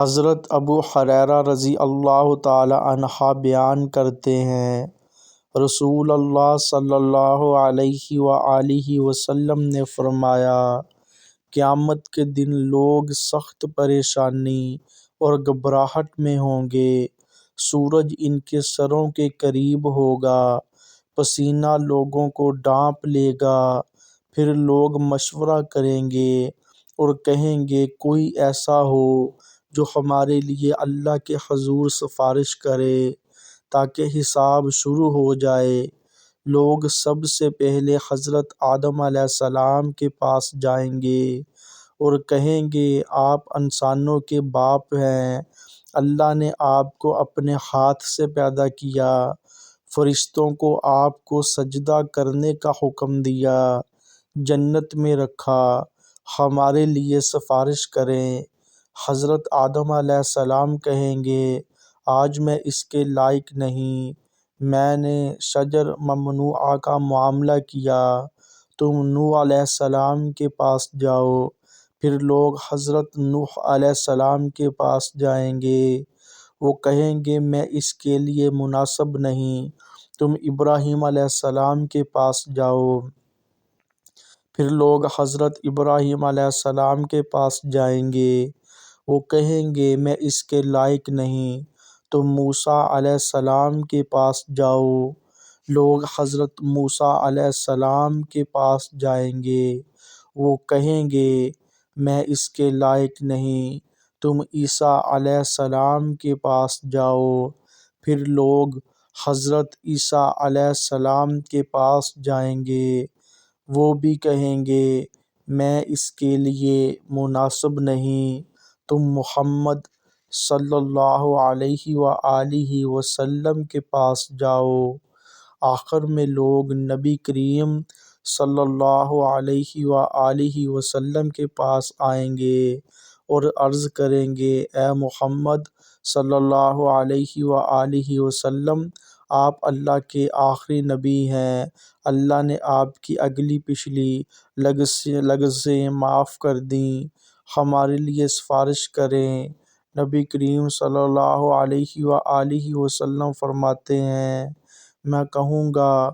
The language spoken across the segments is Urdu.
حضرت ابو ہریرہ رضی اللہ تعالی عنہ بیان کرتے ہیں، رسول اللہ صلی اللہ علیہ وآلہ وسلم نے فرمایا، قیامت کے دن لوگ سخت پریشانی اور گھبراہٹ میں ہوں گے۔ سورج ان کے سروں کے قریب ہوگا، پسینہ لوگوں کو ڈھانپ لے گا۔ پھر لوگ مشورہ کریں گے اور کہیں گے کوئی ایسا ہو جو ہمارے لیے اللہ کے حضور سفارش کرے تاکہ حساب شروع ہو جائے۔ لوگ سب سے پہلے حضرت آدم علیہ السلام کے پاس جائیں گے اور کہیں گے آپ انسانوں کے باپ ہیں، اللہ نے آپ کو اپنے ہاتھ سے پیدا کیا، فرشتوں کو آپ کو سجدہ کرنے کا حکم دیا، جنت میں رکھا، ہمارے لیے سفارش کریں۔ حضرت آدم علیہ السلام کہیں گے آج میں اس کے لائق نہیں، میں نے شجر ممنوعہ کا معاملہ کیا، تم نوح علیہ السلام کے پاس جاؤ۔ پھر لوگ حضرت نوح علیہ السلام کے پاس جائیں گے، وہ کہیں گے میں اس کے لیے مناسب نہیں، تم ابراہیم علیہ السلام کے پاس جاؤ۔ پھر لوگ حضرت ابراہیم علیہ السلام کے پاس جائیں گے، وہ کہیں گے میں اس کے لائق نہیں، تم موسیٰ علیہ السلام کے پاس جاؤ۔ لوگ حضرت موسیٰ علیہ السلام کے پاس جائیں گے، وہ کہیں گے میں اس کے لائق نہیں، تم عیسیٰ علیہ السلام کے پاس جاؤ۔ پھر لوگ حضرت عیسیٰ علیہ السلام کے پاس جائیں گے، وہ بھی کہیں گے میں اس کے لیے مناسب نہیں، تم محمد صلی اللہ علیہ وآلہ وسلم کے پاس جاؤ۔ آخر میں لوگ نبی کریم صلی اللہ علیہ وآلہ وسلم کے پاس آئیں گے اور عرض کریں گے اے محمد صلی اللہ علیہ وآلہ وسلم، آپ اللہ کے آخری نبی ہیں، اللہ نے آپ کی اگلی پچھلی لغزشیں معاف کر دیں، ہمارے لیے سفارش کریں۔ نبی کریم صلی اللہ علیہ وآلہ وسلم فرماتے ہیں میں کہوں گا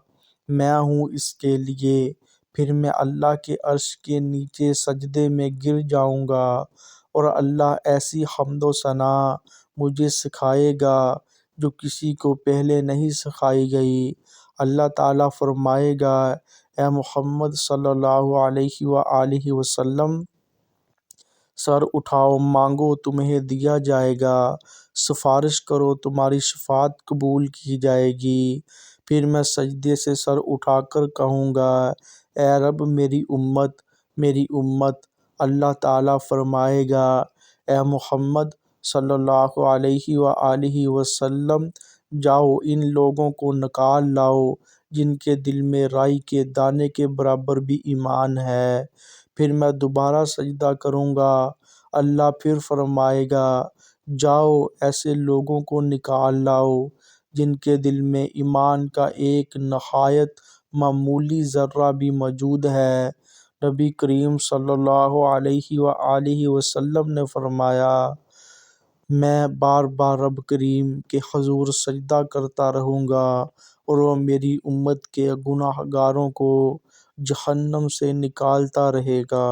میں ہوں اس کے لیے، پھر میں اللہ کے عرش کے نیچے سجدے میں گر جاؤں گا اور اللہ ایسی حمد و ثنا مجھے سکھائے گا جو کسی کو پہلے نہیں سکھائی گئی۔ اللہ تعالیٰ فرمائے گا اے محمد صلی اللہ علیہ وآلہ وسلم، سر اٹھاؤ، مانگو تمہیں دیا جائے گا، سفارش کرو تمہاری شفاعت قبول کی جائے گی۔ پھر میں سجدے سے سر اٹھا کر کہوں گا اے رب میری امت، میری امت۔ اللہ تعالیٰ فرمائے گا اے محمد صلی اللہ علیہ وآلہ وسلم، جاؤ ان لوگوں کو نکال لاؤ جن کے دل میں رائی کے دانے کے برابر بھی ایمان ہے۔ پھر میں دوبارہ سجدہ کروں گا، اللہ پھر فرمائے گا جاؤ ایسے لوگوں کو نکال لاؤ جن کے دل میں ایمان کا ایک نہایت معمولی ذرہ بھی موجود ہے۔ نبی کریم صلی اللہ علیہ وآلہ وسلم نے فرمایا میں بار بار رب کریم کے حضور سجدہ کرتا رہوں گا اور وہ میری امت کے گناہ گاروں کو جہنم سے نکالتا رہے گا۔